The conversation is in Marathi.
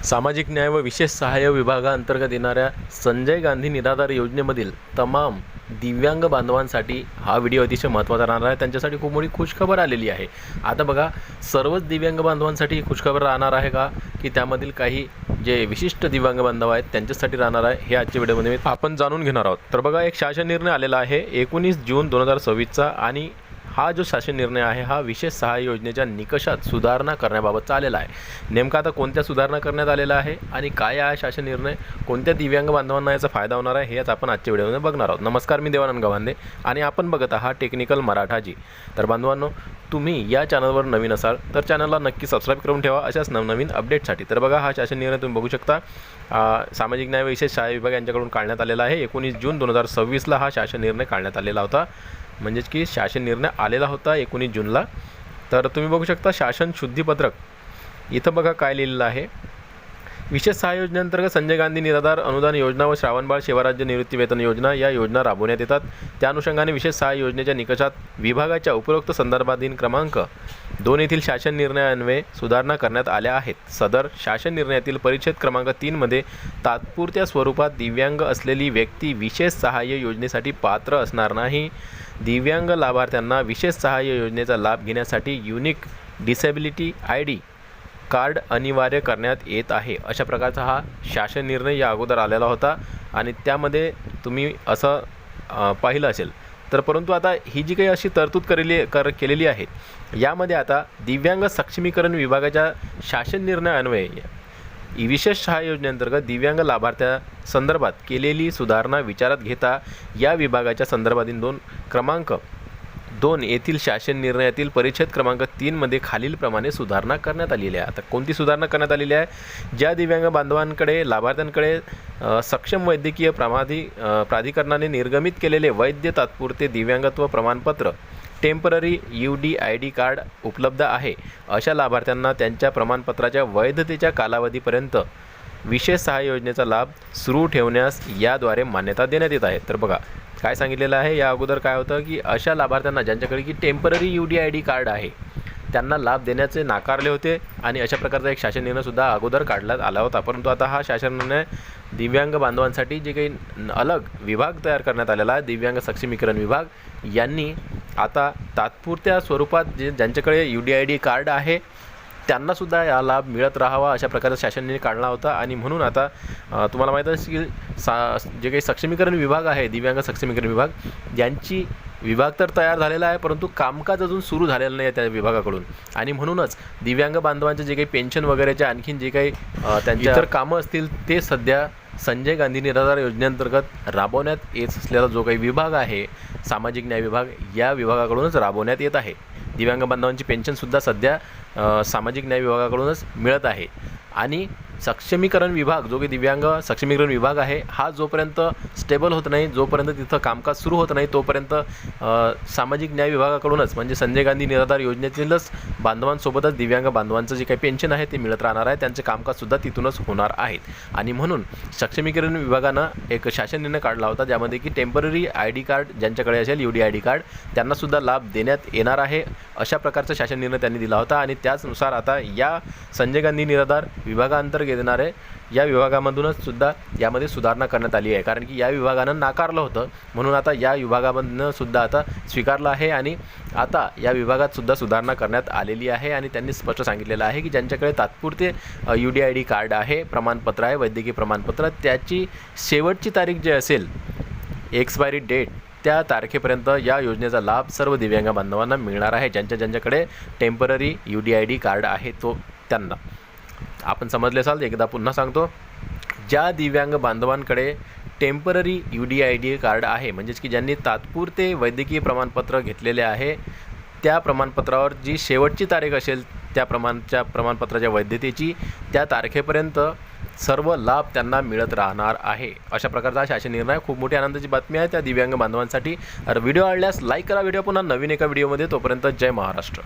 सामाजिक न्याय व विशेष सहाय्य विभागाअंतर्गत येणाऱ्या संजय गांधी निराधार योजनेमधील तमाम दिव्यांग बांधवांसाठी हा व्हिडिओ अतिशय महत्त्वाचा राहणार आहे। त्यांच्यासाठी खूप मोठी खुशखबर आलेली आहे। आता बघा, सर्वच दिव्यांग बांधवांसाठी ही खुशखबर राहणार आहे का, की त्यामधील काही जे विशिष्ट दिव्यांग बांधव आहेत त्यांच्यासाठी राहणार आहे, हे आजच्या व्हिडिओमध्ये आपण जाणून घेणार आहोत। तर बघा, एक शासन निर्णय आलेला आहे 19 जून 2026चा आणि हा जो शासन निर्णय आहे हा विशेष सहाय्य योजनेच्या निकषात सुधारणा करण्याबाबतचा आलेला आहे। नेमका आता कोणत्या सुधारणा करण्यात आलेला आहे आणि काय आहे शासन निर्णय, कोणत्या दिव्यांग बांधवांना याचा फायदा होणार आहे, हेच आपण आजच्या व्हिडिओमध्ये बघणार आहोत। नमस्कार, मी देवानंद गव्हांदे आणि आपण बघत आहात टेक्निकल मराठाजी। तर बांधवांनो, तुम्ही या चॅनलवर नवीन असाल तर चॅनलला नक्की सबस्क्राईब करून ठेवा अशाच नवनवीन अपडेटसाठी। तर बघा, हा शासन निर्णय तुम्ही बघू शकता सामाजिक न्याय विशेष सहाय्य विभाग यांच्याकडून काढण्यात आलेला आहे। 19 जून 2026ला हा शासन निर्णय काढण्यात आलेला होता, म्हणजेच की शासन निर्णय आलेला होता 19 जूनला। तर तुम्ही बघू शकता शासन शुद्धीपत्रक, इथं बघा काय लिहिलेलं आहे। विशेष सहाय्य योजनेअंतर्गत संजय गांधी निराधार अनुदान योजना व श्रावणबाळ सेवाराज्य निवृत्ती वेतन योजना या योजना राबवण्यात येतात। त्या अनुषंगाने विशेष सहाय्य योजनेच्या निकषात विभागाच्या उपरोक्त संदर्भाधीन क्रमांक 2 येथील शासन निर्णयान्वये सुधारणा करण्यात आल्या आहेत। सदर शासन निर्णयातील परिच्छेद क्रमांक 3 मध्ये तात्पुरत्या स्वरूपात दिव्यांग असलेली व्यक्ती विशेष सहाय्य योजनेसाठी पात्र असणार नाही। दिव्यांग लाभार्थ्यांना विशेष सहाय्य योजनेचा लाभ घेण्यासाठी युनिक डिसेबिलिटी ID कार्ड अनिवार्य करण्यात येत आहे। अशा प्रकारचा हा शासन निर्णय या अगोदर आलेला होता आणि त्यामध्ये तुम्ही असं पाहिलं असेल। तर परंतु आता ही जी काही अशी तरतूद केलेली आहे, यामध्ये आता दिव्यांग सक्षमीकरण विभागाच्या शासन निर्णयान्वये विशेष सहाय्य योजनेअंतर्गत दिव्यांग लाभार्थ्या संदर्भात केलेली सुधारणा विचारात घेता या विभागाच्या संदर्भातील क्रमांक 2 येथील शासन निर्णयातील परिच्छेद क्रमांक 3 मध्ये खालीलप्रमाणे सुधारणा करण्यात आलेली आहे। आता कोणती सुधारणा करण्यात आलेली आहे? ज्या दिव्यांग बांधवांकडे लाभार्थ्यांकडे सक्षम वैद्यकीय प्राधिकरणाने निर्गमित केलेले वैद्य तात्पुरते दिव्यांगत्व प्रमाणपत्र टेम्पररी UDID कार्ड उपलब्ध आहे, अशा लाभार्थ्यांना त्यांच्या प्रमाणपत्राच्या वैधतेच्या कालावधीपर्यंत विशेष सहाय्य योजनेचा लाभ सुरू ठेवण्यास याद्वारे मान्यता देण्यात येत आहे। तर बघा काय सांगितलेलं आहे, या अगोदर काय होतं की अशा लाभार्थ्यांना ज्यांच्याकडे की टेम्पररी UDID कार्ड आहे त्यांना लाभ देण्याचे नाकारले होते आणि अशा प्रकारचा एक शासन निर्णयसुद्धा अगोदर काढण्यात आला होता। परंतु आता हा शासन निर्णय दिव्यांग बांधवांसाठी जे काही अलग विभाग तयार करण्यात आलेला आहे, दिव्यांग सक्षमीकरण विभाग, यांनी आता तात्पुरत्या स्वरूपात ज्यांच्याकडे UDID कार्ड आहे त्यांनासुद्धा या लाभ मिळत राहावा अशा प्रकारचा शासन निर्णय काढला होता। आणि म्हणून आता तुम्हाला माहीत असेल की जे काही सक्षमीकरण विभाग आहे, दिव्यांग सक्षमीकरण विभाग, यांची विभाग तर तयार झालेला आहे परंतु कामकाज अजून सुरू झालेलं नाही आहे त्या विभागाकडून। आणि म्हणूनच दिव्यांग बांधवांचे जे काही पेन्शन वगैरेचे आणखीन जे काही त्यांच्या इतर कामं असतील ते सध्या संजय गांधी निराधार योजनेअंतर्गत राबवण्यात येत असलेला जो काही विभाग आहे सामाजिक न्याय विभाग, या विभागाकडूनच राबवण्यात येत आहे। दिव्यांग बांधवांची पेन्शनसुद्धा सध्या सामाजिक न्याय विभागाकडूनच मिळत आहे। आणि सक्षमीकरण विभाग जो काही दिव्यांग सक्षमीकरण विभाग आहे हा जोपर्यंत स्टेबल होत नाही, जोपर्यंत तिथं कामकाज सुरू होत नाही, तोपर्यंत सामाजिक न्याय विभागाकडूनच म्हणजे संजय गांधी निराधार योजनेतीलच बांधवांसोबतच दिव्यांग बांधवांचं जे काही पेन्शन आहे ते मिळत राहणार आहे, त्यांचे कामकाजसुद्धा तिथूनच होणार आहेत। आणि म्हणून सक्षमीकरण विभागानं एक शासन निर्णय काढला होता ज्यामध्ये की टेम्पररी ID कार्ड ज्यांच्याकडे असेल UDID कार्ड त्यांनासुद्धा लाभ देण्यात येणार आहे, अशा प्रकारचा शासन निर्णय त्यांनी दिला होता। आणि त्याचनुसार आता या संजय गांधी निराधार विभागाअंतर्गत येणारे या विभागामधूनच सुद्धा यामध्ये सुधारणा करण्यात आली आहे, कारण की या विभागानं नाकारलं होतं, म्हणून आता या विभागामधनं सुद्धा आता स्वीकारलं आहे आणि आता या विभागात सुद्धा सुधारणा करण्यात आलेली आहे। आणि त्यांनी स्पष्ट सांगितलेलं आहे की ज्यांच्याकडे तात्पुरते UDID कार्ड आहे, प्रमाणपत्र आहे, वैद्यकीय प्रमाणपत्र, त्याची शेवटची तारीख जी असेल एक्सपायरी डेट त्या तारखेपर्यंत या योजनेचा लाभ सर्व दिव्यांग बांधवांना मिळणार आहे, ज्यांच्याकडे टेम्पररी UDID कार्ड आहे त्यांना। आपण समजले असाल, एकदा पुन्हा सांगतो, ज्या दिव्यांग बांधवांकडे टेम्पररी UDID कार्ड आहे, म्हणजेच की ज्यांनी तात्पुरते वैद्यकीय प्रमाणपत्र घेतलेले आहे, त्या प्रमाणपत्रावर जी शेवटची तारीख असेल त्या प्रमाणपत्राच्या वैधतेची, त्या तारखेपर्यंत सर्व लाभ त्यांना मिळत राहणार आहे। अशा प्रकारचा शासन निर्णय खूप मोठी आनंदाची बातमी आहे त्या दिव्यांग बांधवांसाठी। व्हिडिओ आवडल्यास लाईक करा, व्हिडिओ पुन्हा नवीन एका व्हिडिओमध्ये, तोपर्यंत जय महाराष्ट्र।